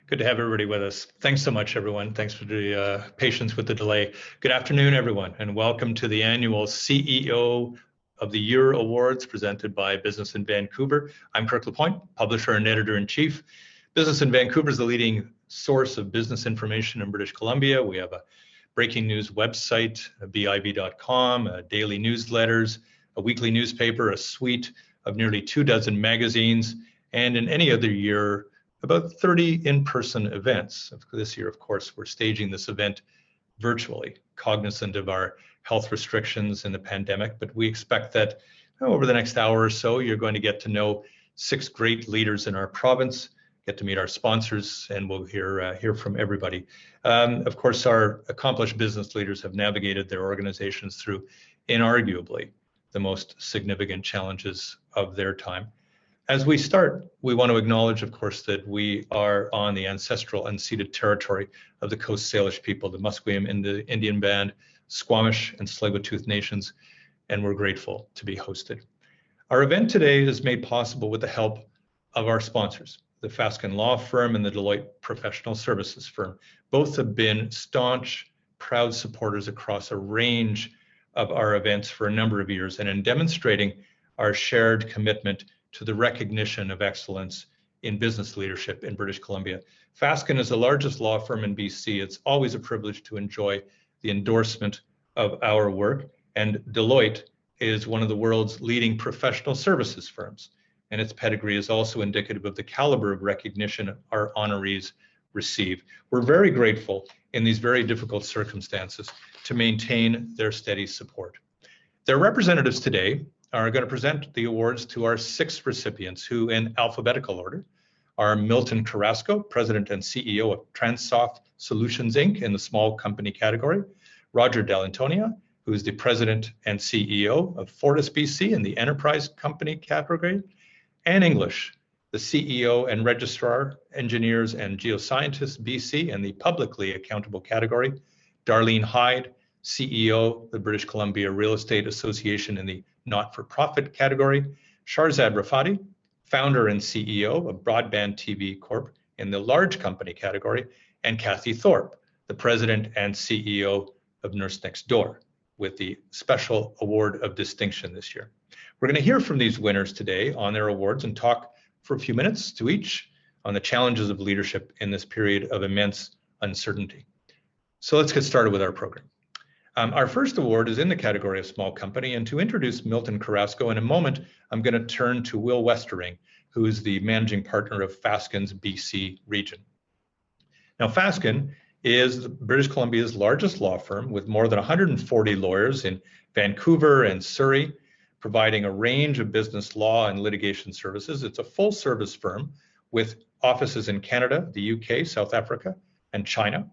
Good to have everybody with us. Thanks so much, everyone. Thanks for the patience with the delay. Good afternoon, everyone, and welcome to the annual CEO of the Year Awards presented by Business in Vancouver. I'm Kirk Lapointe, publisher and editor-in-chief. Business in Vancouver is the leading source of business information in British Columbia. We have a breaking news website, BIV.com, daily newsletters, a weekly newspaper, a suite of nearly 24 magazines, and in any other year, about 30 in-person events. This year, of course, we're staging this event virtually, cognizant of our health restrictions in the pandemic, but we expect that over the next hour or so, you're going to get to know 6 great leaders in our province, get to meet our sponsors, and we'll hear from everybody. Of course, our accomplished business leaders have navigated their organizations through inarguably the most significant challenges of their time. As we start, we want to acknowledge, of course, that we are on the ancestral unceded territory of the Coast Salish people, the Musqueam Indian Band, Squamish, and Tsleil-Waututh nations, and we're grateful to be hosted. Our event today is made possible with the help of our sponsors, the Fasken Law Firm and the Deloitte Professional Services Firm. Both have been staunch, proud supporters across a range of our events for a number of years, and in demonstrating our shared commitment to the recognition of excellence in business leadership in British Columbia. Fasken is the largest law firm in BC. It's always a privilege to enjoy the endorsement of our work. And Deloitte is one of the world's leading professional services firms. And its pedigree is also indicative of the caliber of recognition our honorees receive. We're very grateful in these very difficult circumstances to maintain their steady support. Their representatives today are going to present the awards to our 6 recipients who, in alphabetical order, are Milton Carrasco, President and CEO of Transoft Solutions, Inc. in the small company category, Roger Dall'Antonia, who is the President and CEO of Fortis BC in the enterprise company category, Anne English, the CEO and Registrar, Engineers and Geoscientists BC in the publicly accountable category, Darlene Hyde, CEO, the British Columbia Real Estate Association in the not-for-profit category, Sharzad Rafati, founder and CEO of Broadband TV Corp in the large company category, and Kathy Thorpe, the president and CEO of Nurse Next Door, with the special award of distinction this year. We're going to hear from these winners today on their awards and talk for a few minutes to each on the challenges of leadership in this period of immense uncertainty. So let's get started with our program. Our first award is in the category of small company, and to introduce Milton Carrasco in a moment, I'm going to turn to Will Westering, who is the managing partner of Fasken's BC region. Now, Fasken is British Columbia's largest law firm with more than 140 lawyers in Vancouver and Surrey, providing a range of business law and litigation services. It's a full-service firm with offices in Canada, the UK, South Africa, and China.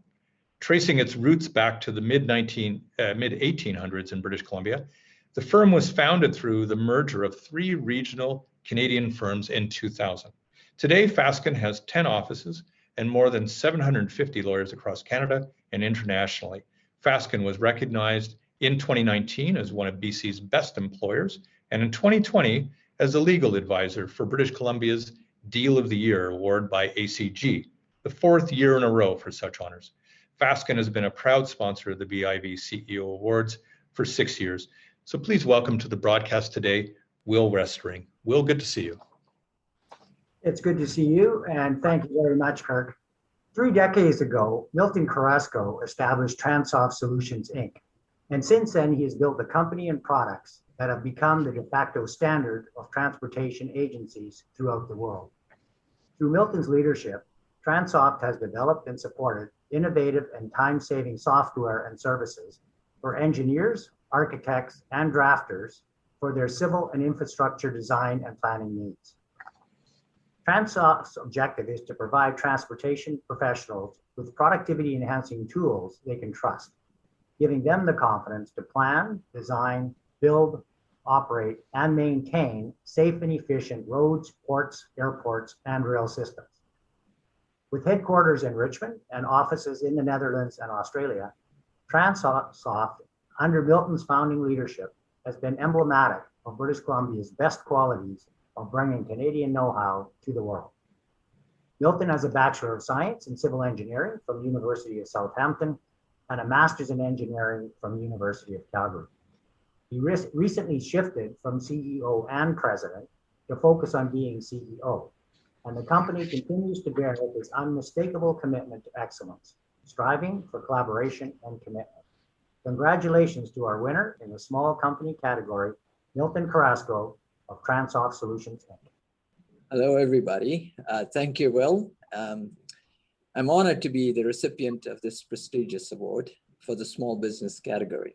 Tracing its roots back to the mid-1800s in British Columbia, the firm was founded through the merger of 3 regional Canadian firms in 2000. Today, Fasken has 10 offices and more than 750 lawyers across Canada and internationally. Fasken was recognized in 2019 as one of BC's best employers, and in 2020 as a legal advisor for British Columbia's Deal of the Year award by ACG, the 4th year in a row for such honors. Fasken has been a proud sponsor of the BIV CEO Awards for 6 years. So please welcome to the broadcast today, Will Westering. Will, good to see you. It's good to see you, and thank you very much, Kirk. 3 decades ago, Milton Carrasco established Transoft Solutions, Inc. And since then, he has built a company and products that have become the de facto standard of transportation agencies throughout the world. Through Milton's leadership, Transoft has developed and supported innovative and time-saving software and services for engineers, architects, and drafters for their civil and infrastructure design and planning needs. Transoft's objective is to provide transportation professionals with productivity-enhancing tools they can trust, giving them the confidence to plan, design, build, operate, and maintain safe and efficient roads, ports, airports, and rail systems. With headquarters in Richmond and offices in the Netherlands and Australia, Transoft, under Milton's founding leadership, has been emblematic of British Columbia's best qualities of bringing Canadian know-how to the world. Milton has a Bachelor of Science in Civil Engineering from the University of Southampton and a Master's in Engineering from the University of Calgary. He recently shifted from CEO and president to focus on being CEO, and the company continues to bear this unmistakable commitment to excellence, striving for collaboration and commitment. Congratulations to our winner in the small company category, Milton Carrasco of Transoft Solutions, Inc. Hello, everybody. Thank you, Will. I'm honored to be the recipient of this prestigious award for the small business category.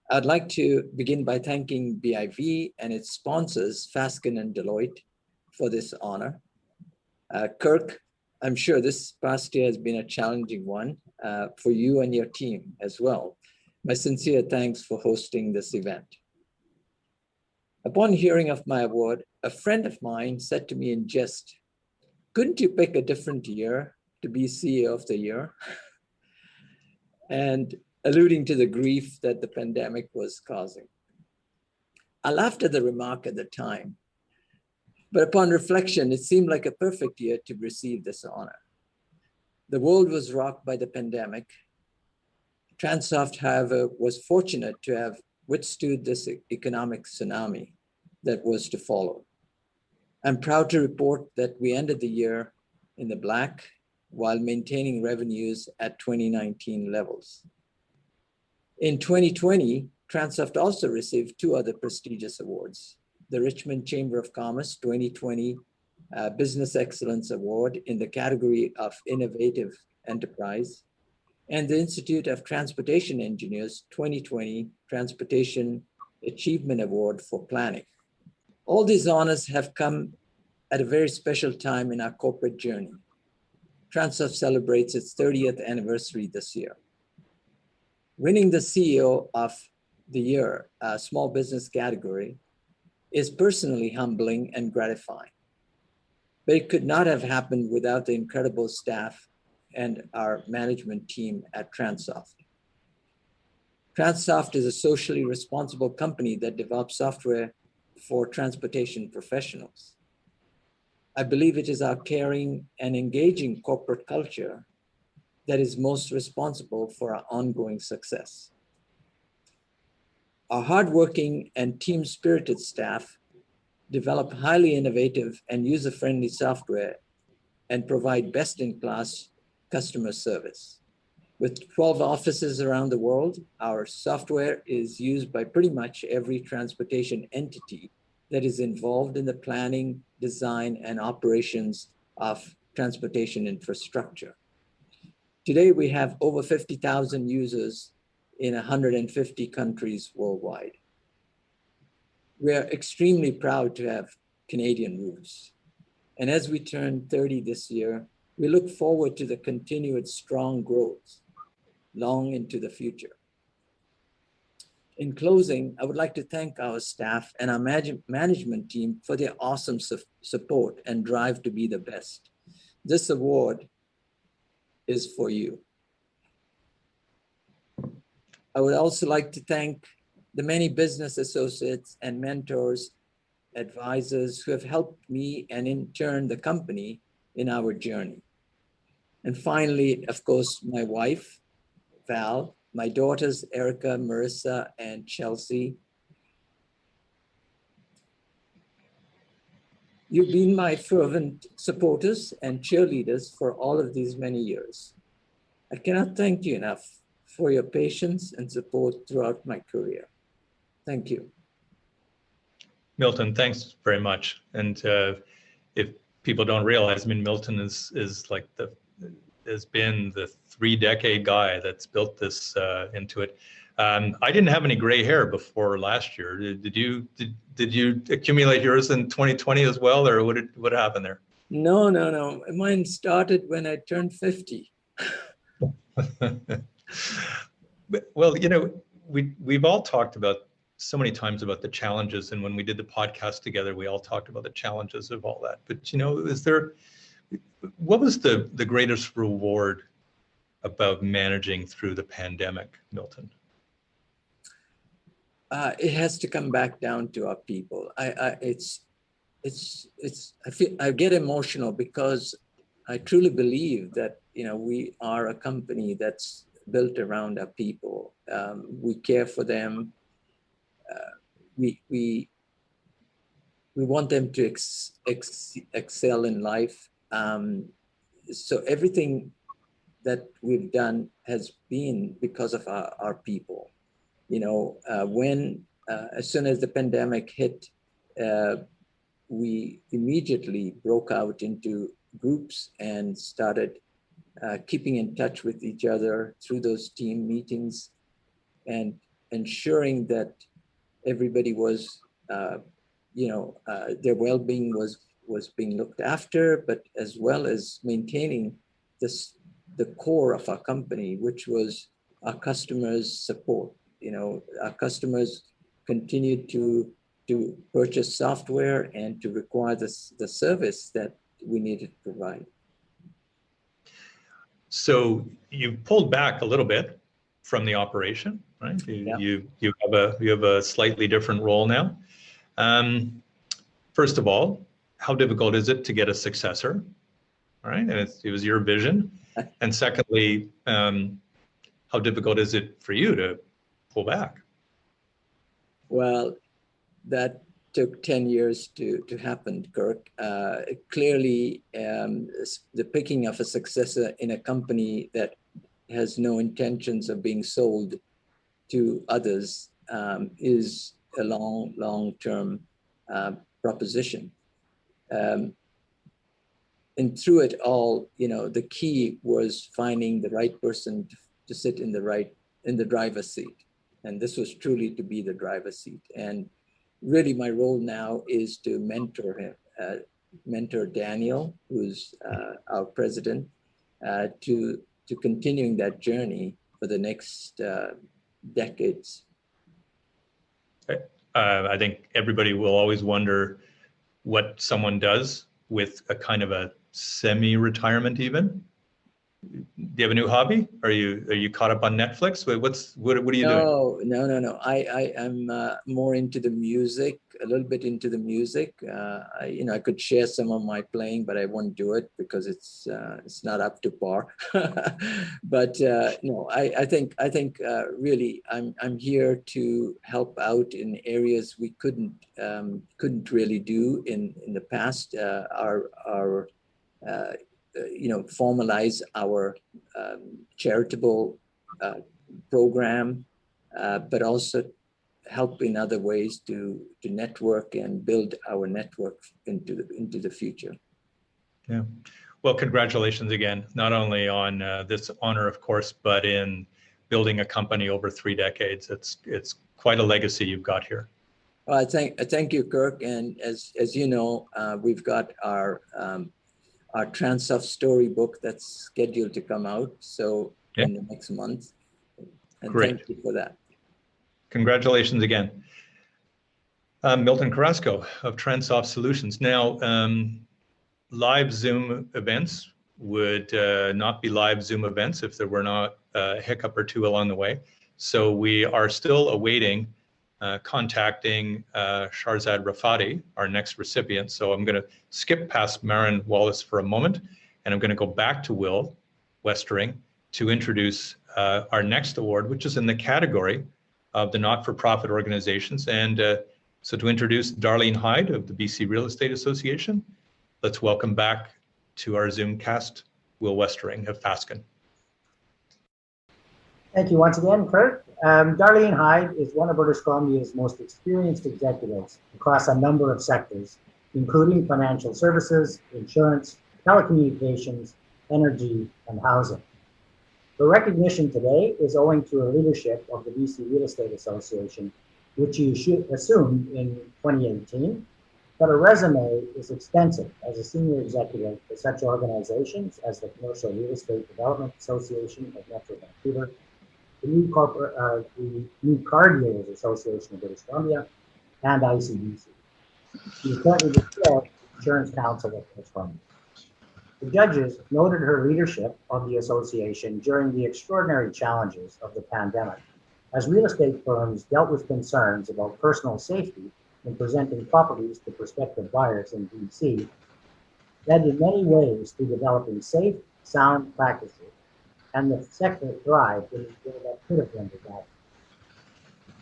I'd like to begin by thanking BIV and its sponsors, Fasken and Deloitte, for this honor. Kirk, I'm sure this past year has been a challenging one for you and your team as well. My sincere thanks for hosting this event. Upon hearing of my award, a friend of mine said to me in jest, "Couldn't you pick a different year to be CEO of the year?" And alluding to the grief that the pandemic was causing. I laughed at the remark at the time, but upon reflection, it seemed like a perfect year to receive this honor. The world was rocked by the pandemic. Transoft, however, was fortunate to have withstood this economic tsunami that was to follow. I'm proud to report that we ended the year in the black while maintaining revenues at 2019 levels. In 2020, Transoft also received two other prestigious awards: the Richmond Chamber of Commerce 2020 Business Excellence Award in the category of Innovative Enterprise, and the Institute of Transportation Engineers 2020 Transportation Achievement Award for Planning. All these honors have come at a very special time in our corporate journey. Transoft celebrates its 30th anniversary this year. Winning the CEO of the Year, small business category, is personally humbling and gratifying. But it could not have happened without the incredible staff and our management team at Transoft. Transoft is a socially responsible company that develops software for transportation professionals. I believe it is our caring and engaging corporate culture that is most responsible for our ongoing success. Our hardworking and team-spirited staff develop highly innovative and user-friendly software and provide best-in-class customer service. With 12 offices around the world, our software is used by pretty much every transportation entity that is involved in the planning, design, and operations of transportation infrastructure. Today, we have over 50,000 users in 150 countries worldwide. We are extremely proud to have Canadian roots. And as we turn 30 this year, we look forward to the continued strong growth long into the future. In closing, I would like to thank our staff and our management team for their awesome support and drive to be the best. This award is for you. I would also like to thank the many business associates and mentors, advisors who have helped me and in turn the company in our journey. And finally, of course, my wife, Val, my daughters, Erica, Marissa, and Chelsea. You've been my fervent supporters and cheerleaders for all of these many years. I cannot thank you enough for your patience and support throughout my career. Thank you. Milton, thanks very much. And if people don't realize, I mean, Milton has been the 3-decade guy that's built this into it. I didn't have any gray hair before last year. Did you accumulate yours in 2020 as well, or what happened there? No. Mine started when I turned 50. Well, you know, we've all talked about so many times about the challenges, and when we did the podcast together, we all talked about the challenges of all that. But you know, what was the greatest reward about managing through the pandemic, Milton? It has to come back down to our people. I get emotional because I truly believe that, we are a company that's built around our people. We care for them. We want them to excel in life. So everything that we've done has been because of our people. As soon as the pandemic hit, we immediately broke out into groups and started keeping in touch with each other through those team meetings and ensuring that everybody was, their well-being was being looked after, but as well as maintaining the core of our company, which was our customers' support. Our customers continued to purchase software and to require the service that we needed to provide. So you pulled back a little bit from the operation, right? You have a slightly different role now. First of all, how difficult is it to get a successor? All right, and it was your vision. And secondly, how difficult is it for you to pull back? Well, that took 10 years to happen, Kirk. Clearly, the picking of a successor in a company that has no intentions of being sold to others is a long-term proposition. And through it all, the key was finding the right person to sit in the driver's seat. And this was truly to be the driver's seat. And really my role now is to mentor Daniel, who's our president, to continuing that journey for the next decades. I think everybody will always wonder what someone does with a kind of a semi-retirement even. Do you have a new hobby? Are you caught up on Netflix? What are you doing? No. I'm more into the music, a little bit into the music. I could share some of my playing, but I won't do it because it's not up to par. But no, I think really I'm here to help out in areas we couldn't really do in the past. Formalize our charitable program, but also help in other ways to network and build our network into the future. Yeah. Well, congratulations again, not only on this honor, of course, but in building a company over 3 decades. It's quite a legacy you've got here. Well, I thank you, Kirk. And as you know, we've got our TransSoft storybook that's scheduled to come out in the next month. And great. Thank you for that. Congratulations again. Milton Carrasco of TransSoft Solutions. Now, live Zoom events would not be live Zoom events if there were not a hiccup or two along the way. So we are still awaiting contacting Sharzad Rafati, our next recipient. So I'm going to skip past Marin Wallace for a moment, and I'm going to go back to Will Westering to introduce our next award, which is in the category of the not-for-profit organizations. And so to introduce Darlene Hyde of the BC Real Estate Association, let's welcome back to our Zoom cast, Will Westering of Fasken. Thank you once again, Kurt. Darlene Hyde is one of British Columbia's most experienced executives across a number of sectors, including financial services, insurance, telecommunications, energy, and housing. The recognition today is owing to her leadership of the BC Real Estate Association, which she assumed in 2018, but her resume is extensive as a senior executive for such organizations as the Commercial Real Estate Development Association of Metro Vancouver, the New Car Dealers Association of British Columbia, and ICBC. She is currently the chair of the Insurance Council of British Columbia. The judges noted her leadership of the association during the extraordinary challenges of the pandemic, as real estate firms dealt with concerns about personal safety in presenting properties to prospective buyers in BC, led in many ways to developing safe, sound practices, and the sector thrived in a way that could have been disastrous.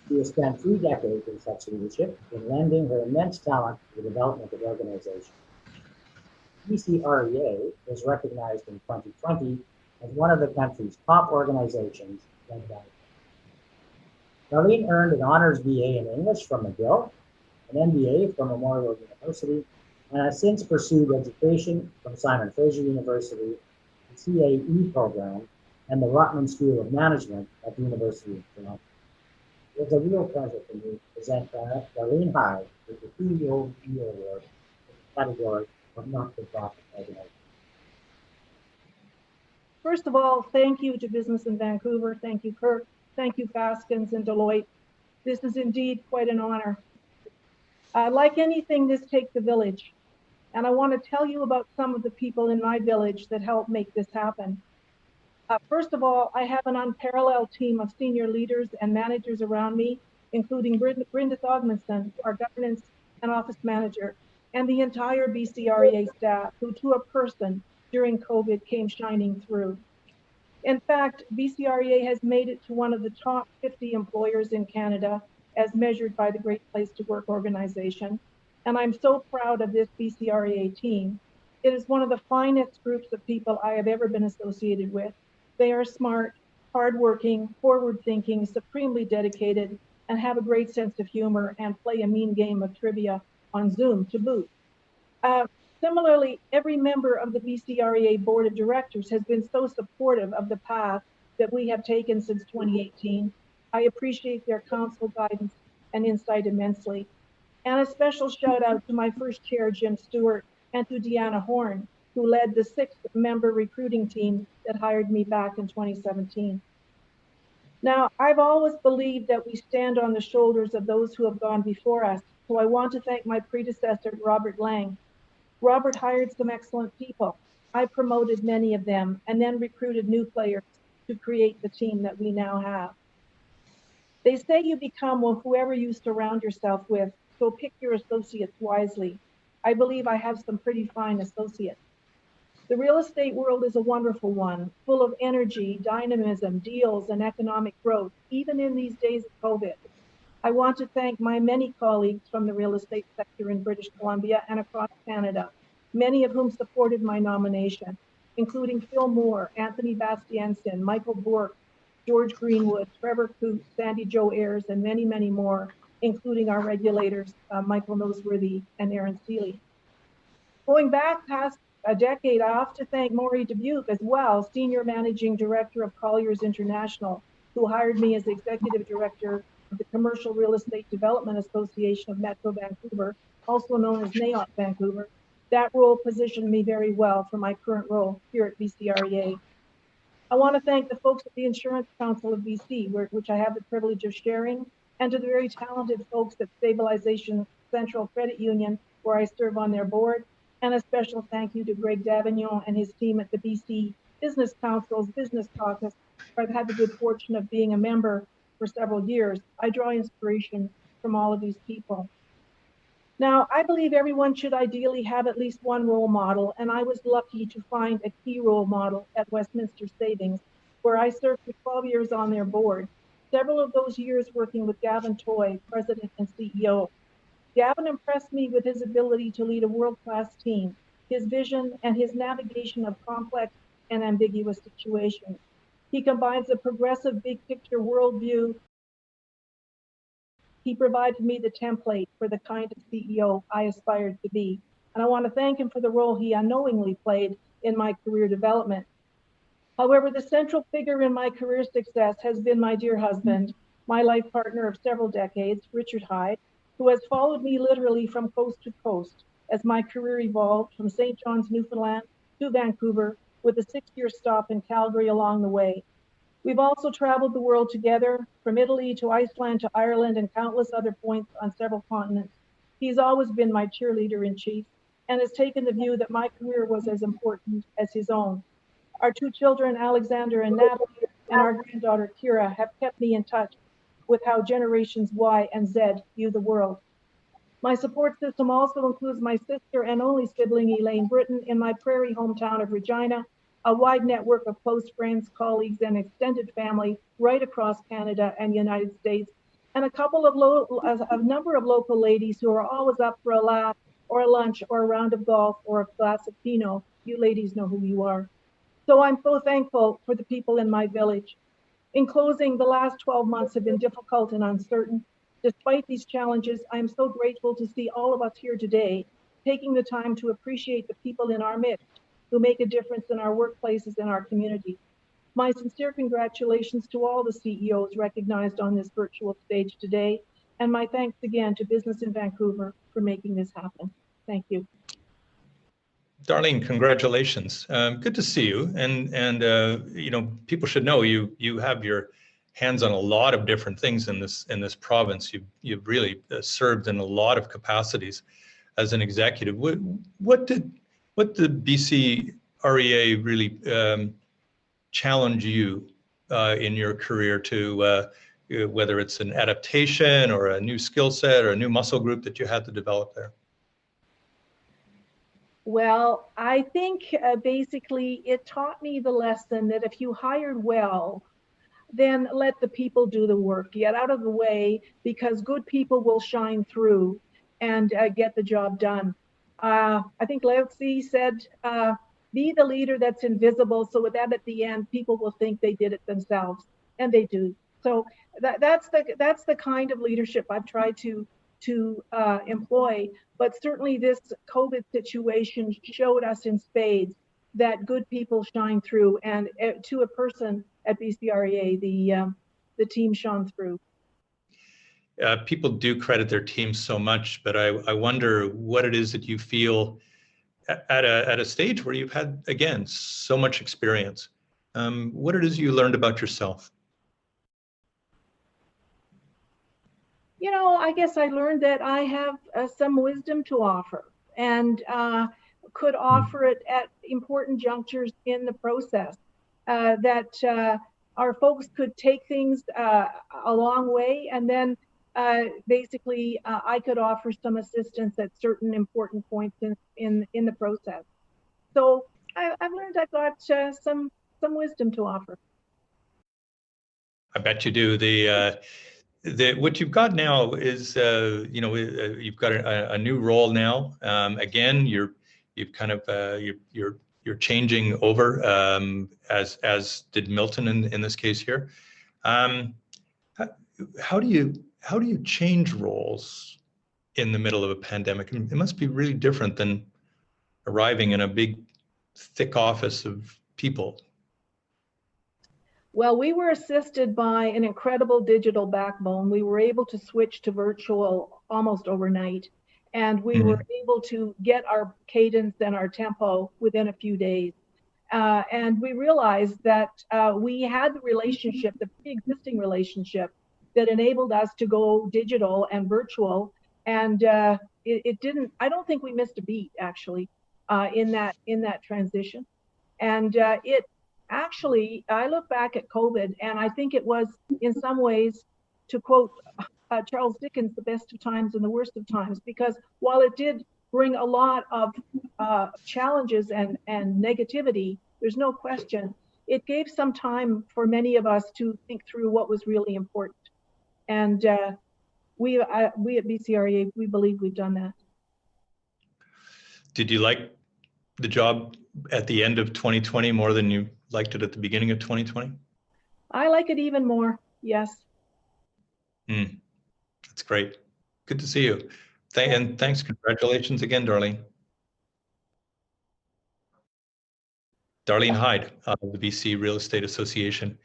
She has spent 3 decades in such leadership in lending her immense talent to the development of organizations. BCREA was recognized in 2020 as one of the country's top organizations led by. Darlene earned an honors BA in English from McGill, an MBA from Memorial University, and has since pursued education from Simon Fraser University, the CAE program, and the Rotman School of Management at the University of Toronto. It was a real pleasure for me to present Darlene Hyde with the CEO Award in the category of not-for-profit organization. First of all, thank you to Business in Vancouver. Thank you, Kirk. Thank you, Baskins and Deloitte. This is indeed quite an honor. Like anything, this takes a village. And I want to tell you about some of the people in my village that helped make this happen. First of all, I have an unparalleled team of senior leaders and managers around me, including Brenda Thogmanson, our governance and office manager, and the entire BCREA staff, who to a person during COVID came shining through. In fact, BCREA has made it to one of the top 50 employers in Canada, as measured by the Great Place to Work organization. And I'm so proud of this BCREA team. It is one of the finest groups of people I have ever been associated with. They are smart, hardworking, forward-thinking, supremely dedicated, and have a great sense of humor and play a mean game of trivia on Zoom to boot. Similarly, every member of the BCREA Board of Directors has been so supportive of the path that we have taken since 2018. I appreciate their counsel, guidance, and insight immensely. And a special shout out to my first chair, Jim Stewart, and to Deanna Horn, who led the 6-member recruiting team that hired me back in 2017. Now, I've always believed that we stand on the shoulders of those who have gone before us. So I want to thank my predecessor, Robert Lang. Robert hired some excellent people. I promoted many of them and then recruited new players to create the team that we now have. They say you become whoever you surround yourself with, so pick your associates wisely. I believe I have some pretty fine associates. The real estate world is a wonderful one, full of energy, dynamism, deals, and economic growth, even in these days of COVID. I want to thank my many colleagues from the real estate sector in British Columbia and across Canada, many of whom supported my nomination, including Phil Moore, Anthony Bastiansen, Michael Bork, George Greenwood, Trevor Coote, Sandy Jo Ayers, and many, many more, including our regulators, Michael Noseworthy and Aaron Seeley. Going back past a decade, I have to thank Maury Dubuque as well, Senior Managing Director of Colliers International, who hired me as Executive Director of the Commercial Real Estate Development Association of Metro Vancouver, also known as NAIOP Vancouver. That role positioned me very well for my current role here at BCREA. I want to thank the folks at the Insurance Council of BC, which I have the privilege of sharing, and to the very talented folks at Stabilization Central Credit Union, where I serve on their board, and a special thank you to Greg Davignon and his team at the BC Business Council's Business Caucus, where I've had the good fortune of being a member for several years. I draw inspiration from all of these people. Now, I believe everyone should ideally have at least one role model, and I was lucky to find a key role model at Westminster Savings, where I served for 12 years on their board, several of those years working with Gavin Toy, President and CEO. Gavin impressed me with his ability to lead a world-class team, his vision, and his navigation of complex and ambiguous situations. He combines a progressive big-picture worldview. He provided me the template for the kind of CEO I aspired to be, and I want to thank him for the role he unknowingly played in my career development. However, the central figure in my career success has been my dear husband, my life partner of several decades, Richard Hyde, who has followed me literally from coast to coast as my career evolved from St. John's, Newfoundland to Vancouver, with a 6-year stop in Calgary along the way. We've also traveled the world together, from Italy to Iceland to Ireland and countless other points on several continents. He's always been my cheerleader in chief and has taken the view that my career was as important as his own. Our 2 children, Alexander and Natalie, and our granddaughter, Kira, have kept me in touch with how generations Y and Z view the world. My support system also includes my sister and only sibling, Elaine Britton, in my prairie hometown of Regina, a wide network of close friends, colleagues, and extended family right across Canada and the United States, and a number of local ladies who are always up for a laugh or a lunch or a round of golf or a glass of Pinot. You ladies know who you are. So I'm so thankful for the people in my village. In closing, the last 12 months have been difficult and uncertain. Despite these challenges, I am so grateful to see all of us here today, taking the time to appreciate the people in our midst who make a difference in our workplaces and our community. My sincere congratulations to all the CEOs recognized on this virtual stage today, and my thanks again to Business in Vancouver for making this happen. Thank you. Darlene, congratulations. Good to see you. And you know, people should know you have your hands on a lot of different things in this province. You've really served in a lot of capacities as an executive. What did BC REA really challenge you in your career to whether it's an adaptation or a new skill set or a new muscle group that you had to develop there? Well, I think basically it taught me the lesson that if you hired well, then let the people do the work. Get out of the way, because good people will shine through and get the job done. I think Lao Tzu said, be the leader that's invisible, so that at the end, people will think they did it themselves, and they do. So that's the kind of leadership I've tried to employ. But certainly this COVID situation showed us in spades that good people shine through, and to a person at BCREA, the team shone through. People do credit their teams so much, but I wonder what it is that you feel at a stage where you've had, again, so much experience. What it is you learned about yourself? You know, I guess I learned that I have some wisdom to offer, and could offer it at important junctures in the process, that our folks could take things a long way, and then basically I could offer some assistance at certain important points in the process. So I've learned I've got some wisdom to offer. I bet you do. What you've got now is, you know, you've got a new role now. Again, you're changing over, as did Milton in this case here. How do you change roles in the middle of a pandemic? It must be really different than arriving in a big, thick office of people. Well, we were assisted by an incredible digital backbone. We were able to switch to virtual almost overnight, and we were able to get our cadence and our tempo within a few days. And we realized that we had the relationship, the pre-existing relationship, that enabled us to go digital and virtual. And it didn't, I don't think we missed a beat, actually, in that transition. And it actually, I look back at COVID, and I think it was, in some ways, to quote Charles Dickens, the best of times and the worst of times, because while it did bring a lot of challenges and negativity, there's no question, it gave some time for many of us to think through what was really important. And we at BCREA, we believe we've done that. Did you like the job at the end of 2020 more than you liked it at the beginning of 2020? I like it even more, yes. That's great. Good to see you. And thanks. Congratulations again, Darlene. Darlene Hyde of the BC Real Estate Association.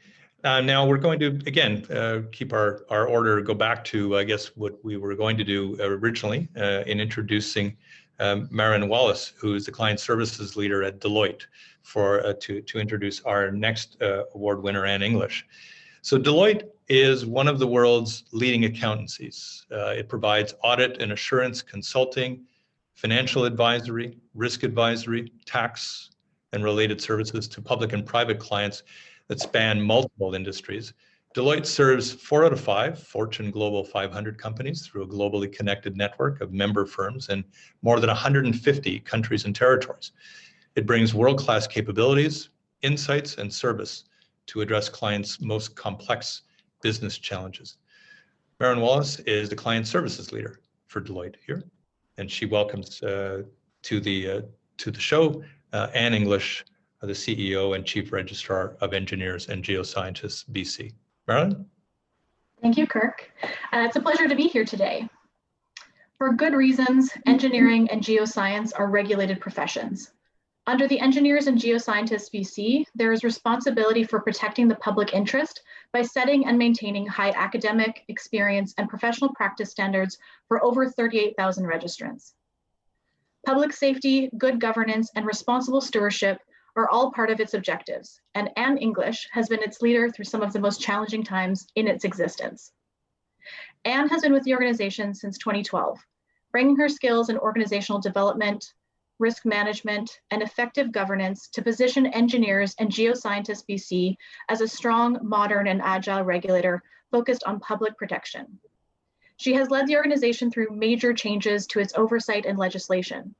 Now we're going to, again, keep our order, go back to, I guess, what we were going to do originally in introducing Marin Wallace, who is the client services leader at Deloitte, to introduce our next award winner, Anne English. So Deloitte is one of the world's leading accountancies. It provides audit and assurance consulting, financial advisory, risk advisory, tax, and related services to public and private clients that span multiple industries. Deloitte serves 4 out of 5 Fortune Global 500 companies through a globally connected network of member firms in more than 150 countries and territories. It brings world-class capabilities, insights, and service to address clients' most complex business challenges. Marilyn Wallace is the client services leader for Deloitte here, and she welcomes to the show Anne English, the CEO and Chief Registrar of Engineers and Geoscientists, BC. Marilyn? Thank you, Kirk. It's a pleasure to be here today. For good reasons, engineering and geoscience are regulated professions. Under the Engineers and Geoscientists BC, there is responsibility for protecting the public interest by setting and maintaining high academic, experience, and professional practice standards for over 38,000 registrants. Public safety, good governance, and responsible stewardship are all part of its objectives, and Anne English has been its leader through some of the most challenging times in its existence. Anne has been with the organization since 2012, bringing her skills in organizational development, risk management, and effective governance to position Engineers and Geoscientists BC as a strong, modern, and agile regulator focused on public protection. She has led the organization through major changes to its oversight and legislation.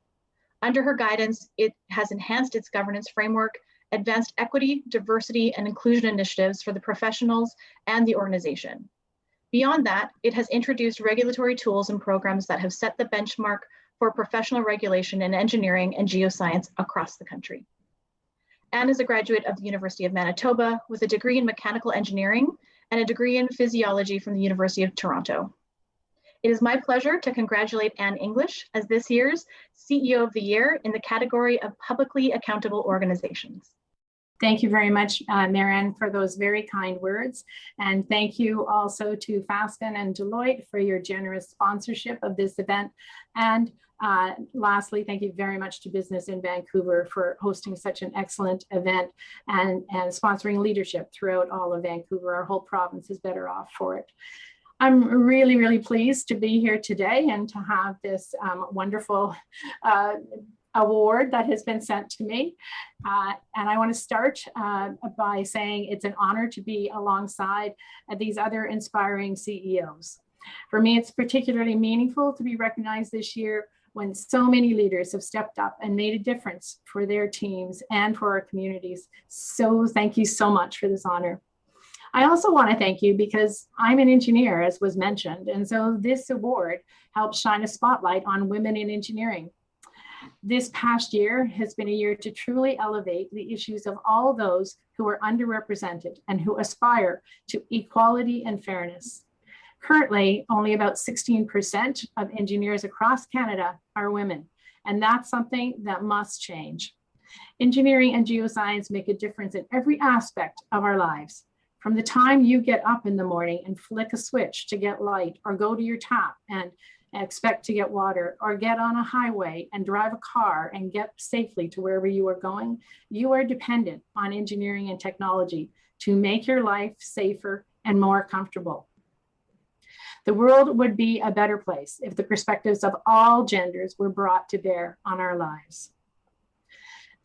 Under her guidance, it has enhanced its governance framework, advanced equity, diversity, and inclusion initiatives for the professionals and the organization. Beyond that, it has introduced regulatory tools and programs that have set the benchmark for professional regulation in engineering and geoscience across the country. Anne is a graduate of the University of Manitoba with a degree in mechanical engineering and a degree in physiology from the University of Toronto. It is my pleasure to congratulate Anne English as this year's CEO of the Year in the category of publicly accountable organizations. Thank you very much, Marianne, for those very kind words. And thank you also to Fasken and Deloitte for your generous sponsorship of this event. And lastly, thank you very much to Business in Vancouver for hosting such an excellent event and sponsoring leadership throughout all of Vancouver. Our whole province is better off for it. I'm really, really pleased to be here today and to have this wonderful award that has been sent to me. And I want to start by saying it's an honor to be alongside these other inspiring CEOs. For me, it's particularly meaningful to be recognized this year when so many leaders have stepped up and made a difference for their teams and for our communities. So thank you so much for this honor. I also want to thank you because I'm an engineer, as was mentioned, and so this award helps shine a spotlight on women in engineering. This past year has been a year to truly elevate the issues of all those who are underrepresented and who aspire to equality and fairness. Currently, only about 16% of engineers across Canada are women, and that's something that must change. Engineering and geoscience make a difference in every aspect of our lives. From the time you get up in the morning and flick a switch to get light, or go to your tap and expect to get water, or get on a highway and drive a car and get safely to wherever you are going, you are dependent on engineering and technology to make your life safer and more comfortable. The world would be a better place if the perspectives of all genders were brought to bear on our lives.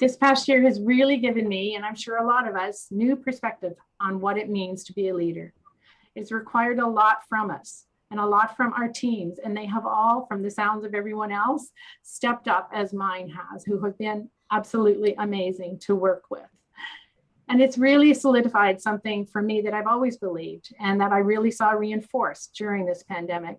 This past year has really given me, and I'm sure a lot of us, new perspective on what it means to be a leader. It's required a lot from us and a lot from our teams, and they have all, from the sounds of everyone else, stepped up as mine has, who have been absolutely amazing to work with. And it's really solidified something for me that I've always believed and that I really saw reinforced during this pandemic.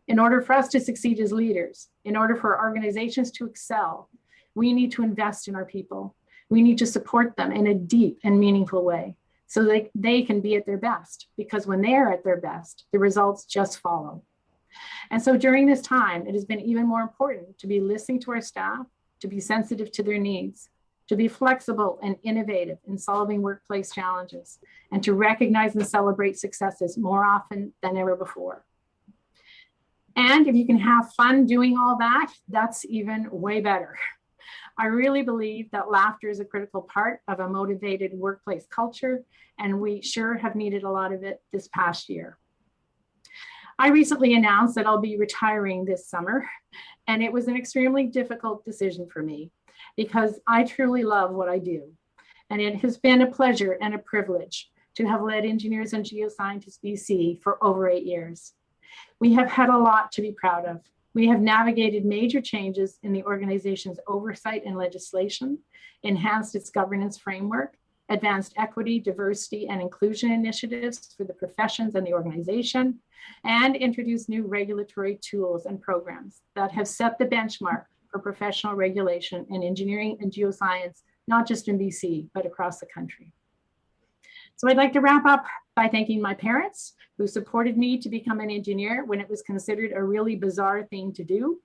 In order for us to succeed as leaders, in order for organizations to excel, we need to invest in our people. We need to support them in a deep and meaningful way so they can be at their best, because when they're at their best, the results just follow. And so during this time, it has been even more important to be listening to our staff, to be sensitive to their needs, to be flexible and innovative in solving workplace challenges, and to recognize and celebrate successes more often than ever before. And if you can have fun doing all that, that's even way better. I really believe that laughter is a critical part of a motivated workplace culture, and we sure have needed a lot of it this past year. I recently announced that I'll be retiring this summer, and it was an extremely difficult decision for me because I truly love what I do. And it has been a pleasure and a privilege to have led Engineers and Geoscientists BC for over 8 years. We have had a lot to be proud of. We have navigated major changes in the organization's oversight and legislation, enhanced its governance framework, advanced equity, diversity, and inclusion initiatives for the professions and the organization, and introduced new regulatory tools and programs that have set the benchmark for professional regulation in engineering and geoscience, not just in BC, but across the country. So I'd like to wrap up by thanking my parents who supported me to become an engineer when it was considered a really bizarre thing to do.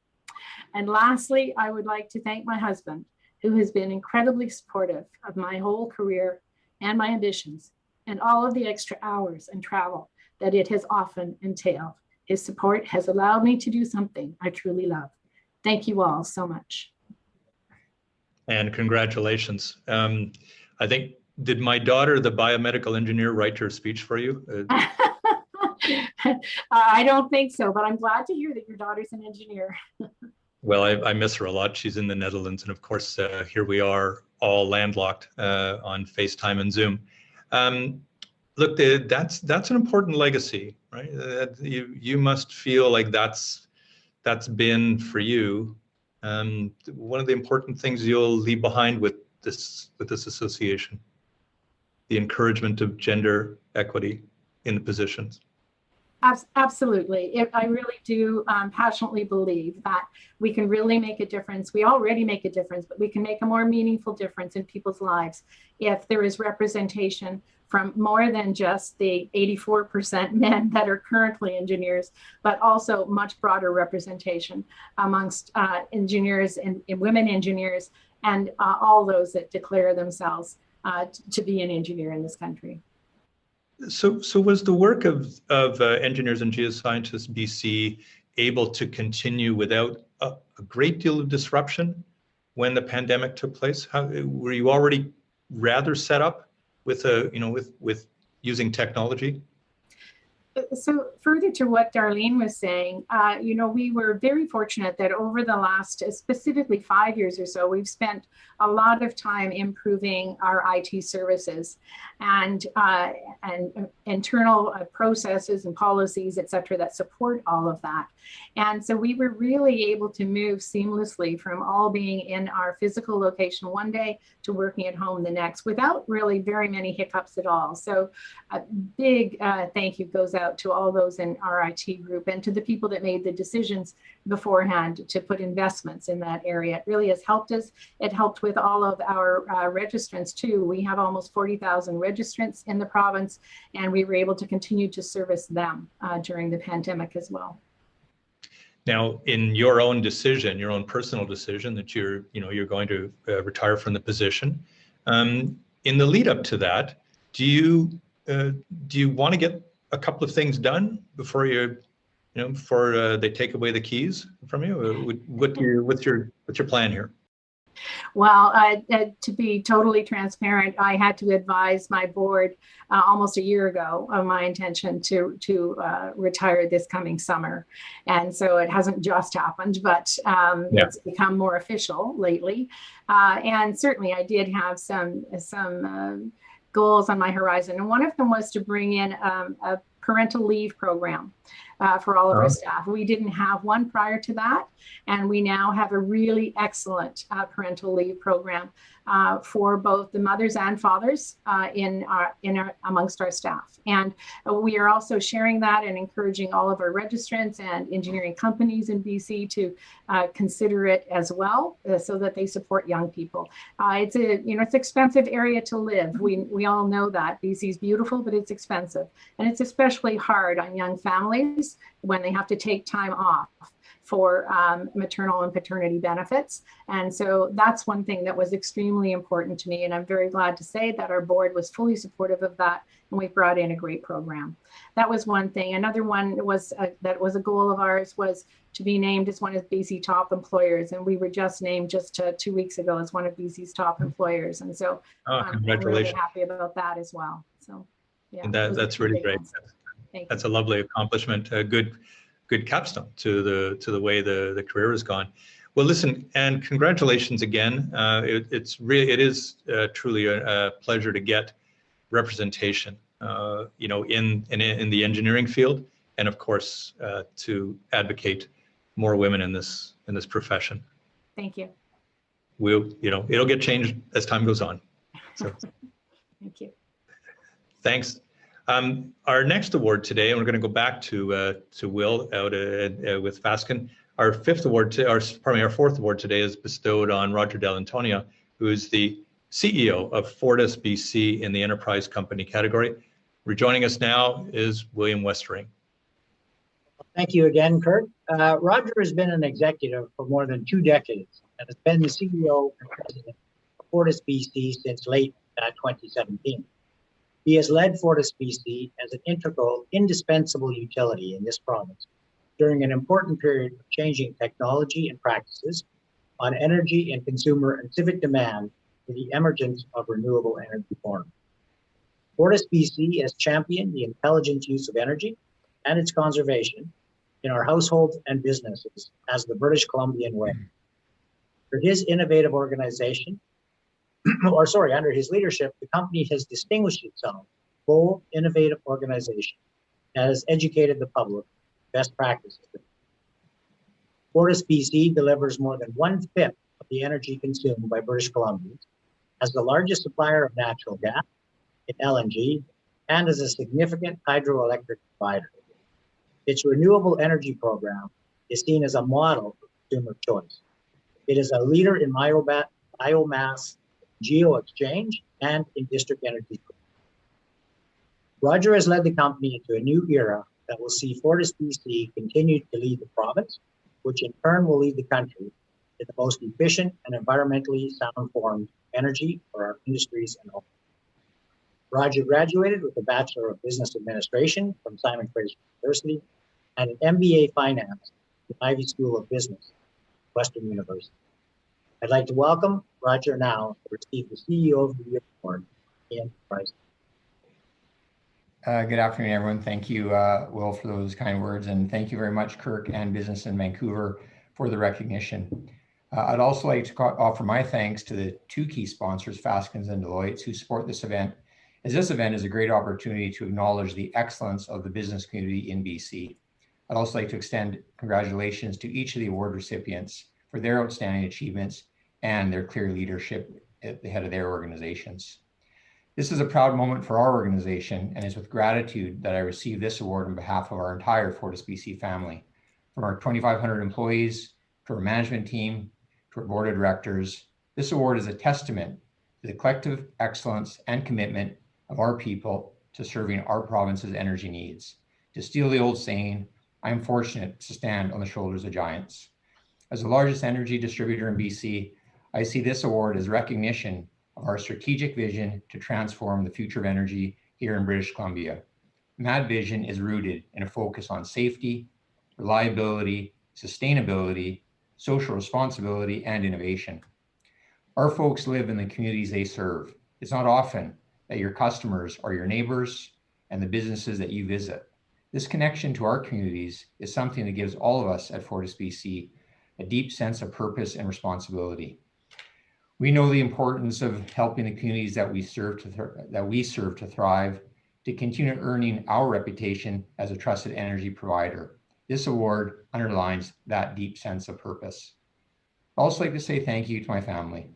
And lastly, I would like to thank my husband, who has been incredibly supportive of my whole career and my ambitions and all of the extra hours and travel that it has often entailed. His support has allowed me to do something I truly love. Thank you all so much. And congratulations. I think, did my daughter, the biomedical engineer, write your speech for you? I don't think so, but I'm glad to hear that your daughter's an engineer. Well, I miss her a lot. She's in the Netherlands. And of course, here we are all landlocked on FaceTime and Zoom. Look, that's an important legacy, right? You must feel like that's been for you one of the important things you'll leave behind with this association, the encouragement of gender equity in the positions. Absolutely. I really do passionately believe that we can really make a difference. We already make a difference, but we can make a more meaningful difference in people's lives if there is representation from more than just the 84% men that are currently engineers, but also much broader representation amongst engineers and women engineers and all those that declare themselves to be an engineer in this country. So was the work of Engineers and Geoscientists BC able to continue without a great deal of disruption when the pandemic took place? Were you already rather set up with with using technology? So further to what Darlene was saying, we were very fortunate that over the last specifically 5 years or so, we've spent a lot of time improving our IT services and internal processes and policies, et cetera, that support all of that. And so we were really able to move seamlessly from all being in our physical location one day to working at home the next without really very many hiccups at all. So a big thank you goes out to all those in our IT group and to the people that made the decisions beforehand to put investments in that area. It really has helped us. It helped with all of our registrants too. We have almost 40,000 registrants in the province, and we were able to continue to service them during the pandemic as well. Now, in your own decision, your own personal decision that you're going to retire from the position, in the lead up to that, do you want to get a couple of things done before before they take away the keys from you? What's your plan here? Well, to be totally transparent, I had to advise my board almost a year ago of my intention to retire this coming summer. And so it hasn't just happened, but it's become more official lately. And certainly I did have some goals on my horizon. And one of them was to bring in a parental leave program for all of our staff. We didn't have one prior to that, and we now have a really excellent parental leave program for both the mothers and fathers amongst our staff. And we are also sharing that and encouraging all of our registrants and engineering companies in BC to consider it as well, so that they support young people. It's an expensive area to live. We all know that. BC is beautiful, but it's expensive, and it's especially hard on young families when they have to take time off for maternal and paternity benefits. And so that's one thing that was extremely important to me. And I'm very glad to say that our board was fully supportive of that. And we brought in a great program. That was one thing. Another one was that was a goal of ours was to be named as one of BC top employers. And we were just named 2 weeks ago as one of BC's top employers. And so I'm really happy about that as well. So yeah, and that's really great. That's a lovely accomplishment. A good capstone to the way the career has gone. Well, listen, and congratulations again. It is truly a pleasure to get representation you know, in the engineering field, and of course to advocate more women in this profession. Thank you. We'll, you know, it'll get changed as time goes on. So Thank you. thanks. Our next award today, and we're going to go back to Will out with Fasken. Our fourth award today is bestowed on Roger Dell'Antonia, who is the CEO of Fortis BC in the enterprise company category. Rejoining us now is William Westering. Thank you again, Kurt. Roger has been an executive for more than 2 decades and has been the CEO and president of Fortis BC since late 2017. He has led Fortis BC as an integral, indispensable utility in this province during an important period of changing technology and practices on energy and consumer and civic demand for the emergence of renewable energy forms. Fortis BC has championed the intelligent use of energy and its conservation in our households and businesses as the British Columbian way. For his innovative organization, under his leadership, the company has distinguished itself bold, innovative organization that has educated the public best practices. Fortis BC delivers more than 1/5 of the energy consumed by British Columbians as the largest supplier of natural gas and LNG, and as a significant hydroelectric provider. Its renewable energy program is seen as a model for consumer choice. It is a leader in biomass, geo-exchange, and in district energy. Roger has led the company into a new era that will see Fortis BC continue to lead the province, which in turn will lead the country to the most efficient and environmentally sound forms of energy for our industries and homes. Roger graduated with a Bachelor of Business Administration from Simon Fraser University and an MBA Finance from the Ivy School of Business, Western University. I'd like to welcome Roger now to receive the CEO of the Year Award in Enterprise. Good afternoon, everyone. Thank you, Will, for those kind words, and thank you very much, Kirk and Business in Vancouver, for the recognition. I'd also like to offer my thanks to the 2 key sponsors, Faskens and Deloitte, who support this event, as this event is a great opportunity to acknowledge the excellence of the business community in BC. I'd also like to extend congratulations to each of the award recipients for their outstanding achievements and their clear leadership at the head of their organizations. This is a proud moment for our organization, and it's with gratitude that I receive this award on behalf of our entire Fortis BC family, from our 2,500 employees, to our management team, to our board of directors. This award is a testament to the collective excellence and commitment of our people to serving our province's energy needs. To steal the old saying, I'm fortunate to stand on the shoulders of giants. As the largest energy distributor in BC, I see this award as recognition of our strategic vision to transform the future of energy here in British Columbia. And that vision is rooted in a focus on safety, reliability, sustainability, social responsibility, and innovation. Our folks live in the communities they serve. It's not often that your customers are your neighbors and the businesses that you visit. This connection to our communities is something that gives all of us at Fortis BC a deep sense of purpose and responsibility. We know the importance of helping the communities that we serve to thrive, to continue earning our reputation as a trusted energy provider. This award underlines that deep sense of purpose. I'd also like to say thank you to my family,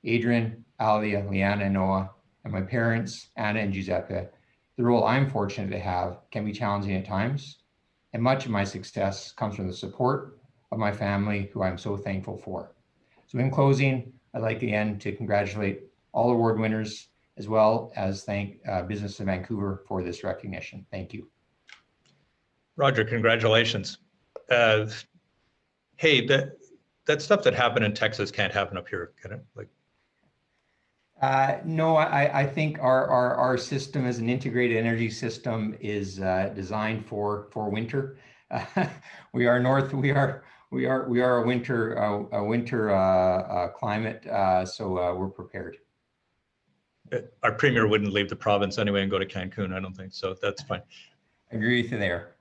Adrian, Alia, Leanna, and Noah, and my parents, Anna and Giuseppe. The role I'm fortunate to have can be challenging at times, and much of my success comes from the support of my family, who I'm so thankful for. So in closing, I'd like again to congratulate all award winners, as well as thank Business in Vancouver for this recognition. Thank you. Roger, congratulations. Hey, that stuff that happened in Texas can't happen up here, can it? Like, no, I think our system as an integrated energy system is designed for winter. We are a winter climate, so we're prepared. Our premier wouldn't leave the province anyway and go to Cancun, I don't think, so that's fine. I agree with you there.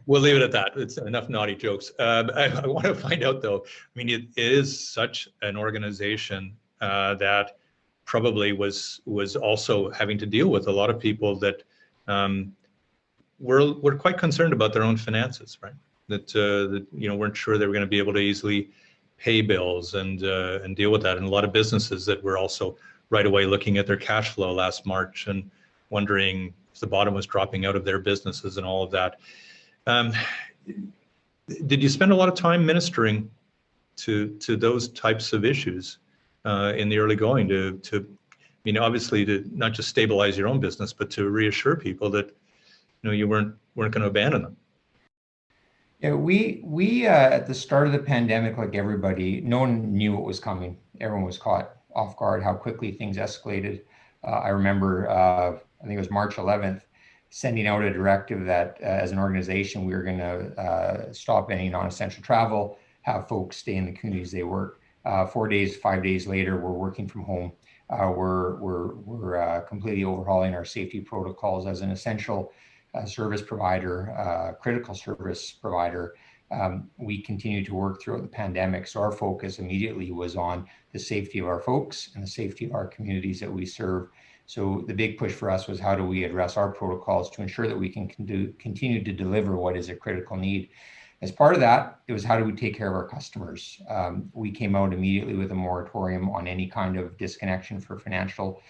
We'll leave it at that. It's enough naughty jokes. I want to find out though, I mean, it is such an organization that probably was also having to deal with a lot of people that were quite concerned about their own finances, right? That weren't sure they were going to be able to easily pay bills and deal with that. And a lot of businesses that were also right away looking at their cash flow last March and wondering if the bottom was dropping out of their businesses and all of that. Did you spend a lot of time ministering to those types of issues in the early going to obviously to not just stabilize your own business, but to reassure people that you weren't going to abandon them? Yeah, we at the start of the pandemic, like everybody, no one knew what was coming. Everyone was caught off guard, how quickly things escalated. I remember, I think it was March 11th, sending out a directive that as an organization, we were going to stop any non-essential travel, have folks stay in the communities they work. 5 days later, we're working from home. We're completely overhauling our safety protocols as an essential service provider, critical service provider. We continue to work throughout the pandemic. So our focus immediately was on the safety of our folks and the safety of our communities that we serve. So the big push for us was how do we address our protocols to ensure that we can continue to deliver what is a critical need. As part of that, it was how do we take care of our customers? We came out immediately with a moratorium on any kind of disconnection for financial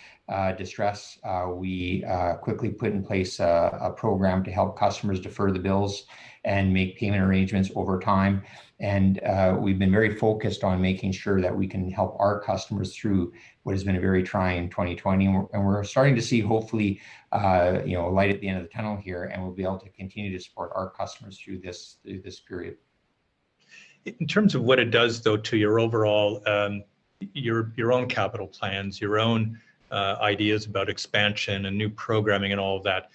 distress. We quickly put in place a program to help customers defer the bills and make payment arrangements over time. And we've been very focused on making sure that we can help our customers through what has been a very trying 2020. And we're starting to see, hopefully, light at the end of the tunnel here, and we'll be able to continue to support our customers through this period. In terms of what it does, though, to your overall, your own capital plans, your own ideas about expansion and new programming and all of that,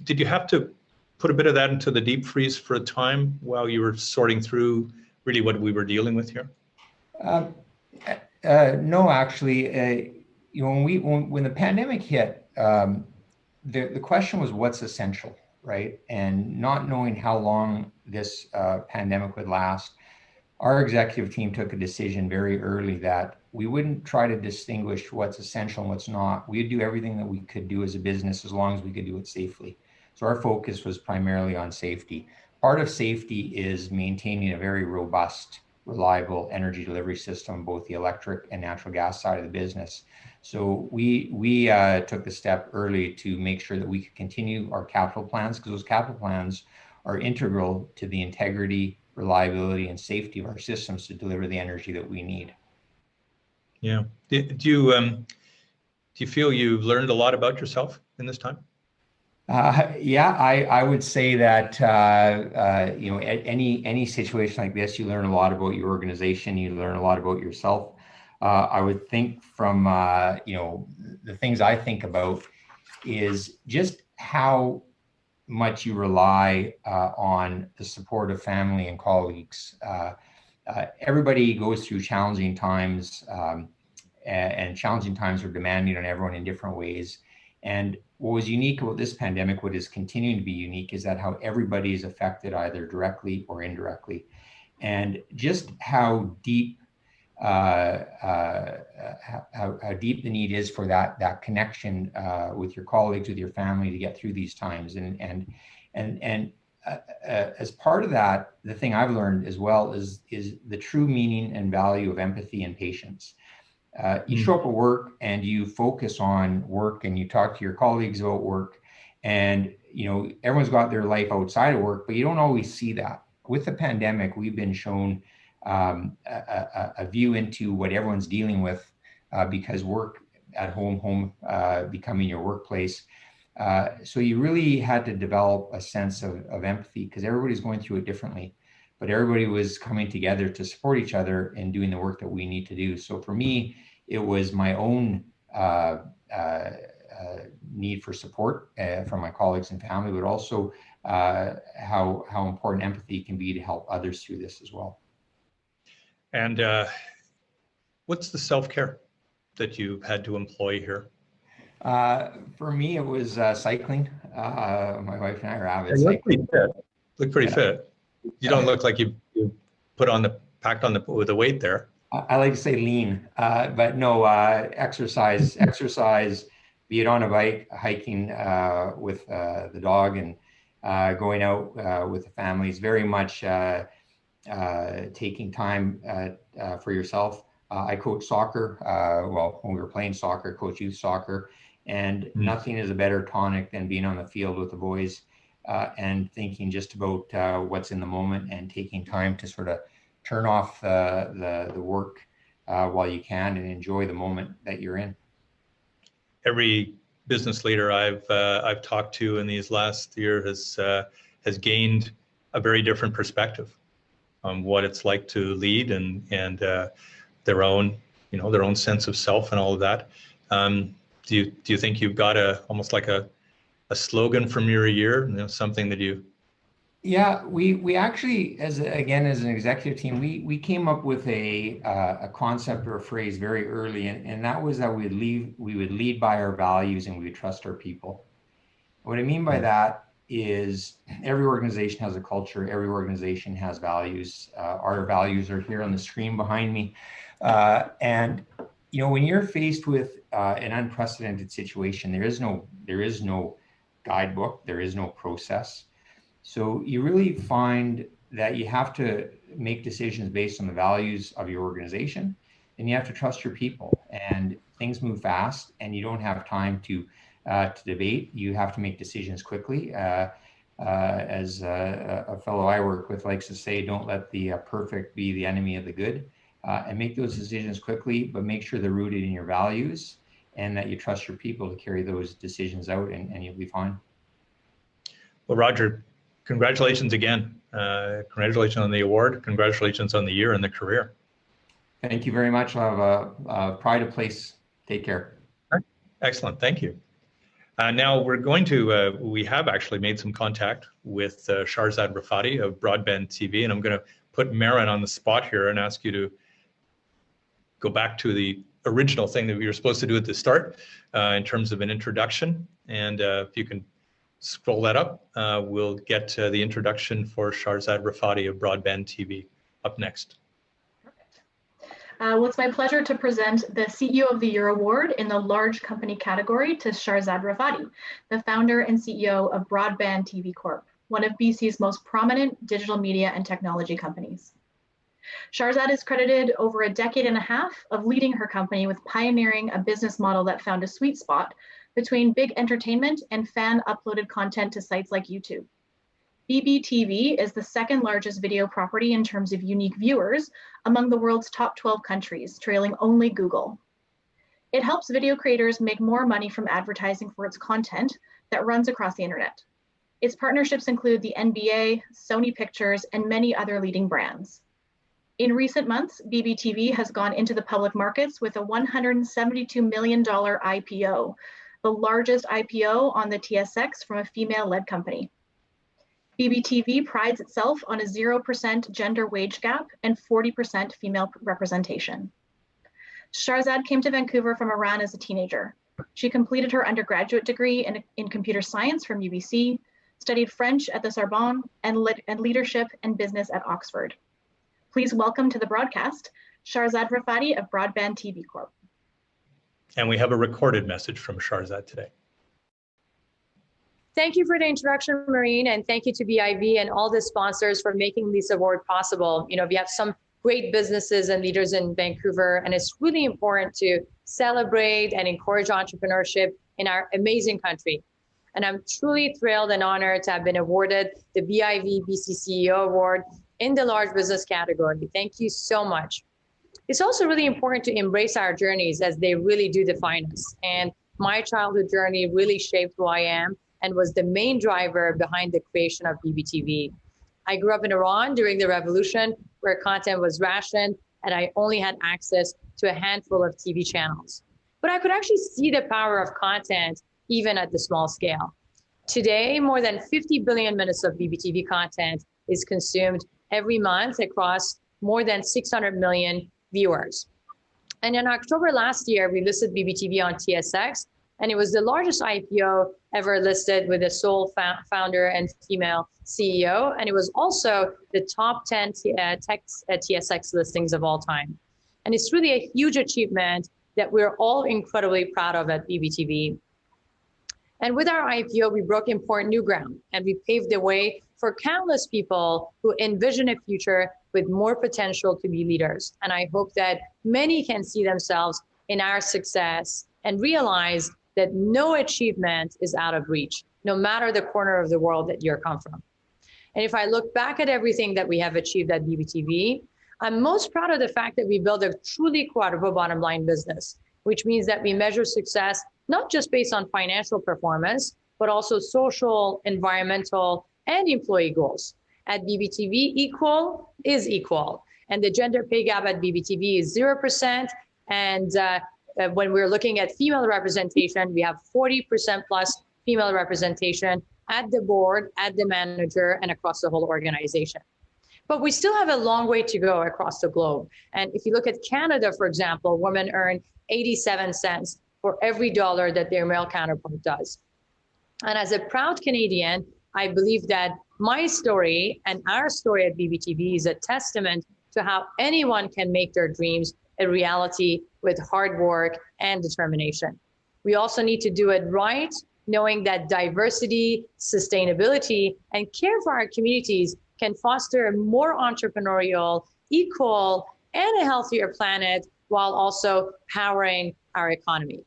did you have to put a bit of that into the deep freeze for a time while you were sorting through really what we were dealing with here? No, actually, when the pandemic hit, the question was what's essential, right? And not knowing how long this pandemic would last, our executive team took a decision very early that we wouldn't try to distinguish what's essential and what's not. We'd do everything that we could do as a business as long as we could do it safely. So our focus was primarily on safety. Part of safety is maintaining a very robust, reliable energy delivery system, both the electric and natural gas side of the business. So we took the step early to make sure that we could continue our capital plans, because those capital plans are integral to the integrity, reliability, and safety of our systems to deliver the energy that we need. Yeah. Do you feel you've learned a lot about yourself in this time? Yeah, I would say that at any situation like this, you learn a lot about your organization. You learn a lot about yourself. I would think from the things I think about is just how much you rely on the support of family and colleagues. Everybody goes through challenging times, and challenging times are demanding on everyone in different ways. And what was unique about this pandemic, what is continuing to be unique, is that how everybody is affected either directly or indirectly, and just how deep how deep the need is for that connection with your colleagues, with your family, to get through these times. And as part of that, the thing I've learned as well is the true meaning and value of empathy and patience. You show up at work and you focus on work and you talk to your colleagues about work, and everyone's got their life outside of work, but you don't always see that. With the pandemic, we've been shown a view into what everyone's dealing with because work at home becoming your workplace. So you really had to develop a sense of empathy, because everybody's going through it differently, but everybody was coming together to support each other in doing the work that we need to do. So for me, it was my own need for support from my colleagues and family, but also how important empathy can be to help others through this as well. And what's the self-care that you had to employ here? For me, it was cycling. My wife and I are avid cyclists. Look pretty fit. You don't look like you packed on with the weight there. I like to say lean, but no, exercise, be it on a bike, hiking with the dog, and going out with the family. It's very much taking time for yourself. I coach soccer. Well, when we were playing soccer, I coach youth soccer, and nothing is a better tonic than being on the field with the boys and thinking just about what's in the moment and taking time to sort of turn off the work while you can and enjoy the moment that you're in. Every business leader I've talked to in these last year has gained a very different perspective on what it's like to lead and their own sense of self and all of that. Do you think you've got almost like a slogan from your year, something that you? Yeah, we actually, as an executive team, we came up with a concept or a phrase very early, and that was that we would lead by our values and we would trust our people. What I mean by that is every organization has a culture, every organization has values. Our values are here on the screen behind me. And when you're faced with an unprecedented situation, there is no guidebook, there is no process. So you really find that you have to make decisions based on the values of your organization, and you have to trust your people. And things move fast, and you don't have time to debate. You have to make decisions quickly. As a fellow I work with likes to say, don't let the perfect be the enemy of the good. And make those decisions quickly, but make sure they're rooted in your values and that you trust your people to carry those decisions out, and you'll be fine. Well, Roger, congratulations again. Congratulations on the award. Congratulations on the year and the career. Thank you very much. I'll have a pride of place. Take care. Excellent. Thank you. Now we're going to, we have actually made some contact with Shahrzad Rafati of Broadband TV, and I'm going to put Marin on the spot here and ask you to go back to the original thing that we were supposed to do at the start in terms of an introduction. And if you can scroll that up, we'll get the introduction for Shahrzad Rafati of Broadband TV up next. Perfect. Well, it's my pleasure to present the CEO of the Year Award in the large company category to Shahrzad Rafati, the founder and CEO of Broadband TV Corp, one of BC's most prominent digital media and technology companies. Shahrzad is credited over a decade and a half of leading her company with pioneering a business model that found a sweet spot between big entertainment and fan-uploaded content to sites like YouTube. BBTV is the second largest video property in terms of unique viewers among the world's top 12 countries, trailing only Google. It helps video creators make more money from advertising for its content that runs across the internet. Its partnerships include the NBA, Sony Pictures, and many other leading brands. In recent months, BBTV has gone into the public markets with a $172 million IPO, the largest IPO on the TSX from a female-led company. BBTV prides itself on a 0% gender wage gap and 40% female representation. Shahrzad came to Vancouver from Iran as a teenager. She completed her undergraduate degree in computer science from UBC, studied French at the Sorbonne, and leadership and business at Oxford. Please welcome to the broadcast, Shahrzad Rafati of Broadband TV Corp. And we have a recorded message from Shahrzad today. Thank you for the introduction, Maureen, and thank you to BIV and all the sponsors for making this award possible. We have some great businesses and leaders in Vancouver, and it's really important to celebrate and encourage entrepreneurship in our amazing country. And I'm truly thrilled and honored to have been awarded the BIV BC CEO Award in the large business category. Thank you so much. It's also really important to embrace our journeys as they really do define us. And my childhood journey really shaped who I am and was the main driver behind the creation of BBTV. I grew up in Iran during the revolution where content was rationed and I only had access to a handful of TV channels. But I could actually see the power of content even at the small scale. Today, more than 50 billion minutes of BBTV content is consumed every month across more than 600 million viewers. And in October last year, we listed BBTV on TSX, and it was the largest IPO ever listed with a sole founder and female CEO. And it was also the top 10 TSX listings of all time. And it's really a huge achievement that we're all incredibly proud of at BBTV. And with our IPO, we broke important new ground and we paved the way for countless people who envision a future with more potential to be leaders. And I hope that many can see themselves in our success and realize that no achievement is out of reach, no matter the corner of the world that you're come from. And if I look back at everything that we have achieved at BBTV, I'm most proud of the fact that we built a truly quadruple bottom line business, which means that we measure success not just based on financial performance, but also social, environmental, and employee goals. At BBTV, equal is equal. And the gender pay gap at BBTV is 0%. And when we're looking at female representation, we have 40% plus female representation at the board, at the manager, and across the whole organization. But we still have a long way to go across the globe. And if you look at Canada, for example, women earn 87 cents for every dollar that their male counterpart does. And as a proud Canadian, I believe that my story and our story at BBTV is a testament to how anyone can make their dreams a reality with hard work and determination. We also need to do it right, knowing that diversity, sustainability, and care for our communities can foster a more entrepreneurial, equal, and a healthier planet while also powering our economy.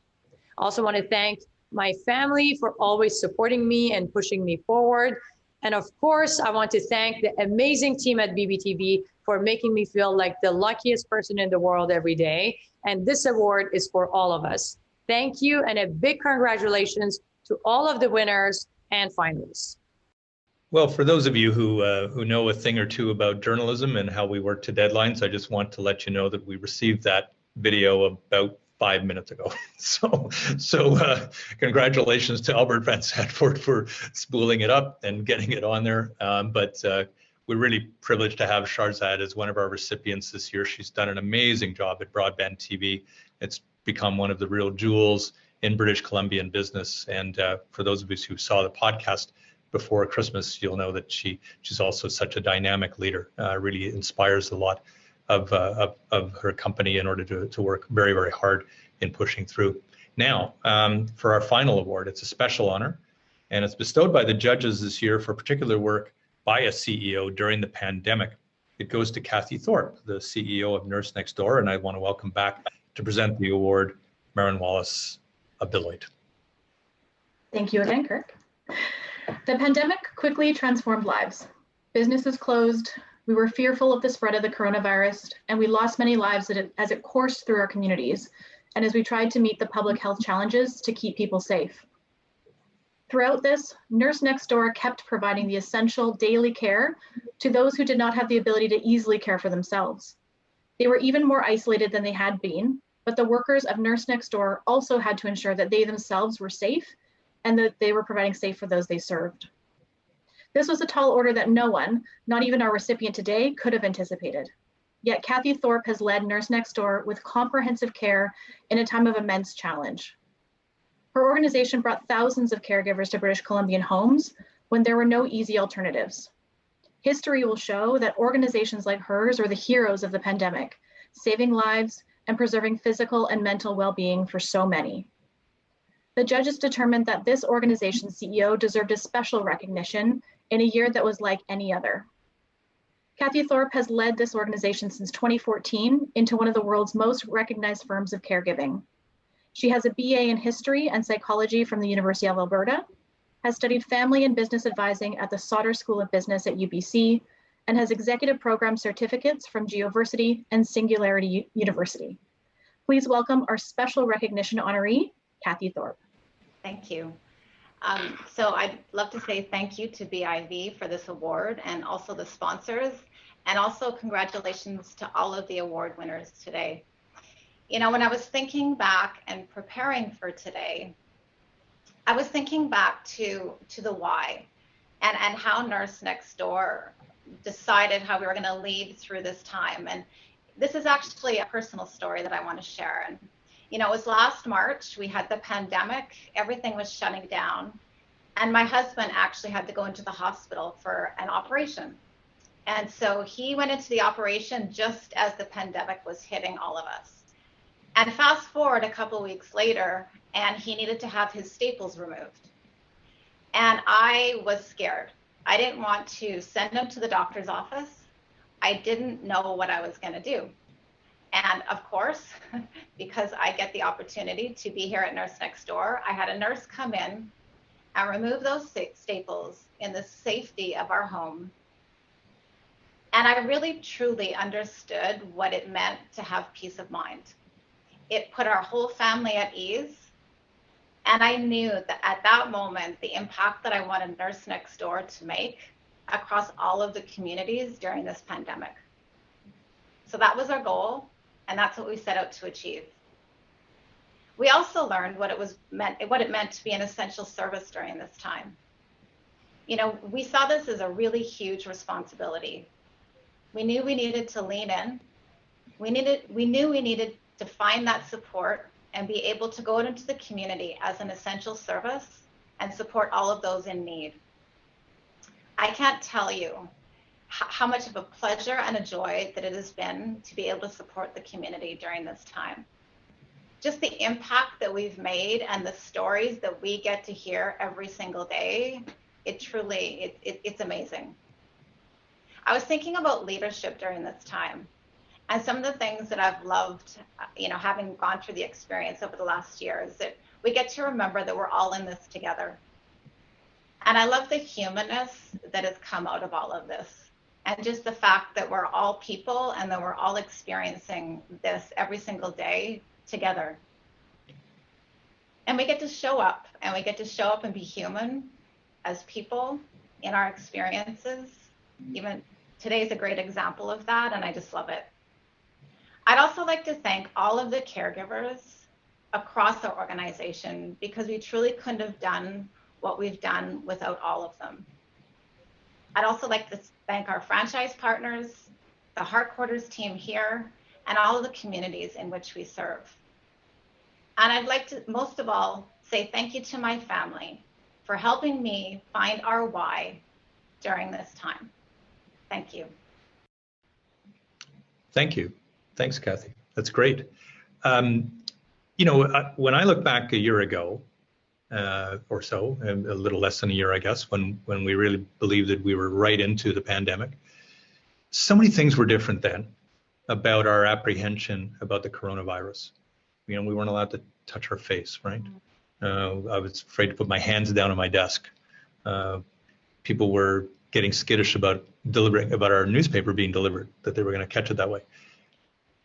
I also want to thank my family for always supporting me and pushing me forward. And of course, I want to thank the amazing team at BBTV for making me feel like the luckiest person in the world every day. And this award is for all of us. Thank you, and a big congratulations to all of the winners and finalists. Well, for those of you who know a thing or two about journalism and how we work to deadlines, I just want to let you know that we received that video about 5 minutes ago. So congratulations to Albert Van Zandvoort for spooling it up and getting it on there. But we're really privileged to have Sharzad as one of our recipients this year. She's done an amazing job at Broadband TV. It's become one of the real jewels in British Columbian business. And for those of us who saw the podcast before Christmas, you'll know that she's also such a dynamic leader, really inspires a lot of her company in order to work very, very hard in pushing through. Now, for our final award, it's a special honor, and it's bestowed by the judges this year for particular work by a CEO during the pandemic. It goes to Kathy Thorpe, the CEO of Nurse Next Door, and I want to welcome back to present the award, Marin Wallace of Deloitte. Thank you again, Kirk. The pandemic quickly transformed lives. Businesses closed, we were fearful of the spread of the coronavirus, and we lost many lives as it coursed through our communities, and as we tried to meet the public health challenges to keep people safe. Throughout this, Nurse Next Door kept providing the essential daily care to those who did not have the ability to easily care for themselves. They were even more isolated than they had been, but the workers of Nurse Next Door also had to ensure that they themselves were safe and that they were providing safe for those they served. This was a tall order that no one, not even our recipient today, could have anticipated. Yet Kathy Thorpe has led Nurse Next Door with comprehensive care in a time of immense challenge. Her organization brought thousands of caregivers to British Columbian homes when there were no easy alternatives. History will show that organizations like hers are the heroes of the pandemic, saving lives and preserving physical and mental well-being for so many. The judges determined that this organization's CEO deserved a special recognition in a year that was like any other. Kathy Thorpe has led this organization since 2014 into one of the world's most recognized firms of caregiving. She has a BA in history and psychology from the University of Alberta, has studied family and business advising at the Sauder School of Business at UBC, and has executive program certificates from Geoversity and Singularity University. Please welcome our special recognition honoree, Kathy Thorpe. Thank you. So I'd love to say thank you to BIV for this award and also the sponsors, and also congratulations to all of the award winners today. You know, when I was thinking back and preparing for today, I was thinking back to the why and how Nurse Next Door decided how we were going to lead through this time. And this is actually a personal story that I want to share. And you know, it was last March, we had the pandemic, everything was shutting down, and my husband actually had to go into the hospital for an operation. And so he went into the operation just as the pandemic was hitting all of us. And fast forward a couple of weeks later, and he needed to have his staples removed. And I was scared. I didn't want to send him to the doctor's office. I didn't know what I was going to do. And of course, because I get the opportunity to be here at Nurse Next Door, I had a nurse come in and remove those staples in the safety of our home. And I really, truly understood what it meant to have peace of mind. It put our whole family at ease. And I knew that at that moment, the impact that I wanted Nurse Next Door to make across all of the communities during this pandemic. So that was our goal, and that's what we set out to achieve. We also learned what it meant to be an essential service during this time. You know, we saw this as a really huge responsibility. We knew we needed to lean in. We knew we needed to find that support and be able to go out into the community as an essential service and support all of those in need. I can't tell you how much of a pleasure and a joy that it has been to be able to support the community during this time. Just the impact that we've made and the stories that we get to hear every single day, it's amazing. I was thinking about leadership during this time. And some of the things that I've loved, you know, having gone through the experience over the last year is that we get to remember that we're all in this together. And I love the humanness that has come out of all of this. And just the fact that we're all people and that we're all experiencing this every single day together. And we get to show up, and we get to show up and be human as people in our experiences. Even today's a great example of that, and I just love it. I'd also like to thank all of the caregivers across our organization, because we truly couldn't have done what we've done without all of them. I'd also like to thank our franchise partners, the Heart Quarters team here, and all of the communities in which we serve. And I'd like to, most of all, say thank you to my family for helping me find our why during this time. Thank you. Thank you. Thanks, Kathy. That's great. You know, when I look back a year ago or so, a little less than a year, I guess, when we really believed that we were right into the pandemic, so many things were different then about our apprehension about the coronavirus. You know, we weren't allowed to touch our face, right? I was afraid to put my hands down on my desk. People were getting skittish about delivering, about our newspaper being delivered, that they were going to catch it that way.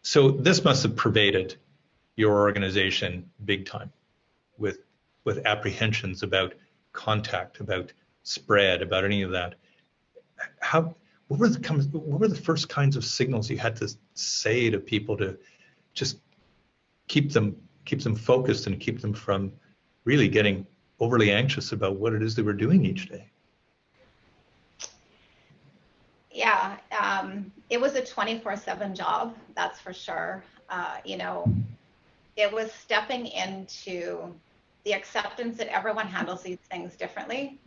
So this must have pervaded your organization big time with apprehensions about contact, about spread, about any of that. What were the first kinds of signals you had to say to people to just keep them focused and keep them from really getting overly anxious about what it is they were doing each day? Yeah, it was a 24/7 job, that's for sure. You know, it was stepping into the acceptance that everyone handles these things differently.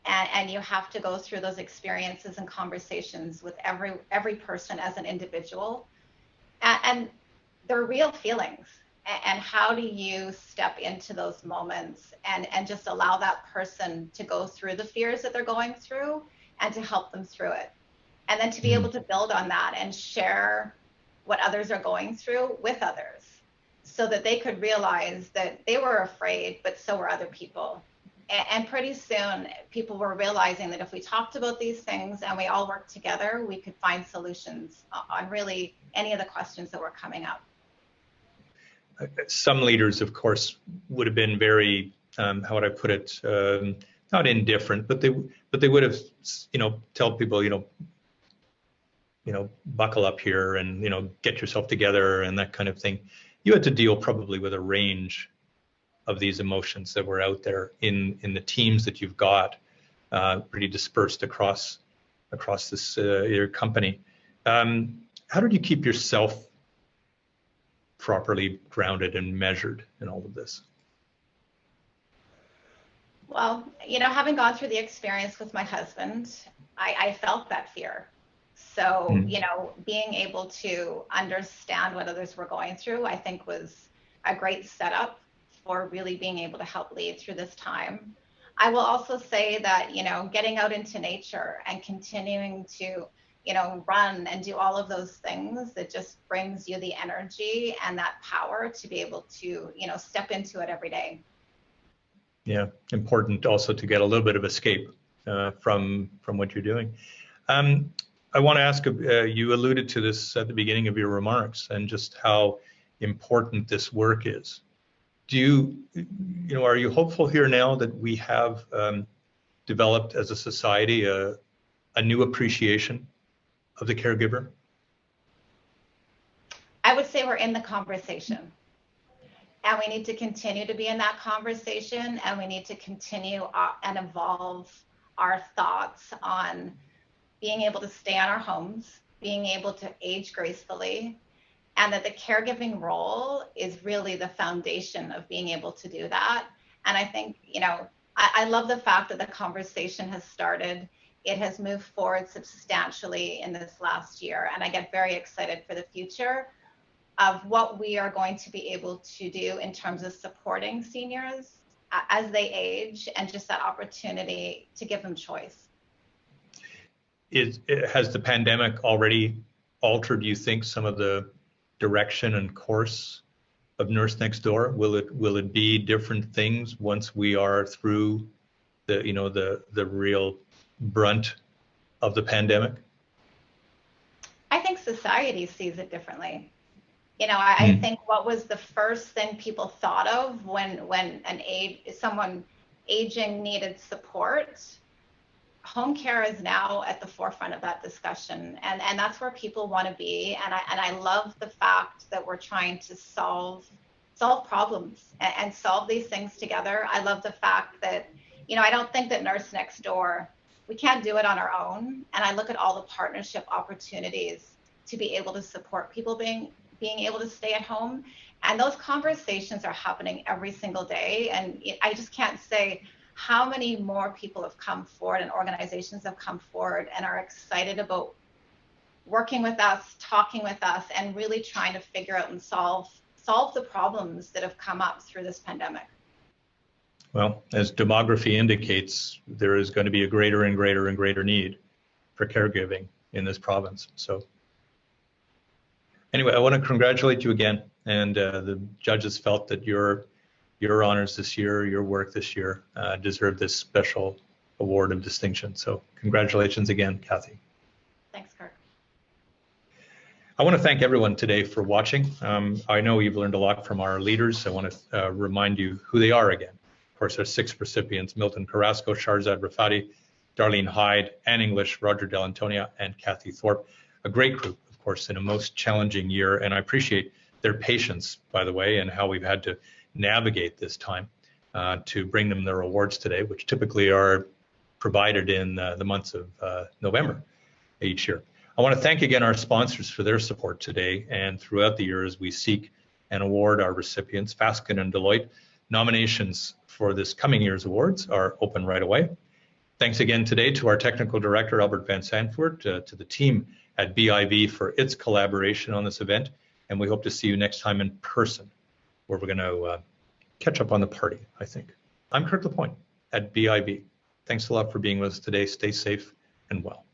And you have to go through those experiences and conversations with every person as an individual. And they're real feelings. And how do you step into those moments and just allow that person to go through the fears that they're going through and to help them through it? And then to be able to build on that and share what others are going through with others so that they could realize that they were afraid, but so were other people. And pretty soon, people were realizing that if we talked about these things and we all worked together, we could find solutions on really any of the questions that were coming up. Some leaders, of course, would have been very, how would I put it, not indifferent, but they would have, you know, tell people, you know, buckle up here and, you know, get yourself together and that kind of thing. You had to deal probably with a range of these emotions that were out there in the teams that you've got, pretty dispersed across this your company. How did you keep yourself properly grounded and measured in all of this? Well, you know, having gone through the experience with my husband, I felt that fear. So, you know, being able to understand what others were going through, I think was a great setup for really being able to help lead through this time. I will also say that, getting out into nature and continuing to, run and do all of those things, it just brings you the energy and that power to be able to, step into it every day. Yeah, important also to get a little bit of escape from what you're doing. I want to ask, you alluded to this at the beginning of your remarks and just how important this work is. Are you hopeful here now that we have developed as a society a new appreciation of the caregiver? I would say we're in the conversation. And we need to continue to be in that conversation, and we need to continue and evolve our thoughts on being able to stay in our homes, being able to age gracefully, and that the caregiving role is really the foundation of being able to do that. And I think, I love the fact that the conversation has started. It has moved forward substantially in this last year, and I get very excited for the future of what we are going to be able to do in terms of supporting seniors as they age, and just that opportunity to give them choice. Has the pandemic already altered, you think, some of the direction and course of Nurse Next Door? Will it be different things once we are through the real brunt of the pandemic? I think society sees it differently. I think what was the first thing people thought of when someone aging needed support, home care is now at the forefront of that discussion, and that's where people want to be. And I love the fact that we're trying to solve problems and solve these things together. I love the fact that, I don't think that Nurse Next Door, we can't do it on our own. And I look at all the partnership opportunities to be able to support people being able to stay at home. And those conversations are happening every single day. And I just can't say how many more people have come forward and organizations have come forward and are excited about working with us, talking with us, and really trying to figure out and solve the problems that have come up through this pandemic. Well, as demography indicates, there is going to be a greater and greater and greater need for caregiving in this province. So anyway, I want to congratulate you again. And the judges felt that your honors this year, your work this year, deserved this special award of distinction. So congratulations again, Kathy. Thanks, Kirk. I want to thank everyone today for watching. I know you've learned a lot from our leaders. I want to remind you who they are again. Of course, our 6 recipients: Milton Carrasco, Sharzad Rafati, Darlene Hyde, Ann English, Roger Delantonia, and Kathy Thorpe. A great group, of course, in a most challenging year. And I appreciate their patience, by the way, and how we've had to navigate this time to bring them their awards today, which typically are provided in the months of November each year. I want to thank again our sponsors for their support today and throughout the year as we seek and award our recipients. Fasken and Deloitte nominations for this coming year's awards are open right away. Thanks again today to our technical director, Albert Van Sanford, to the team at BIV for its collaboration on this event. And we hope to see you next time in person, where we're going to catch up on the party, I think. I'm Kirk LaPointe at BIV. Thanks a lot for being with us today. Stay safe and well.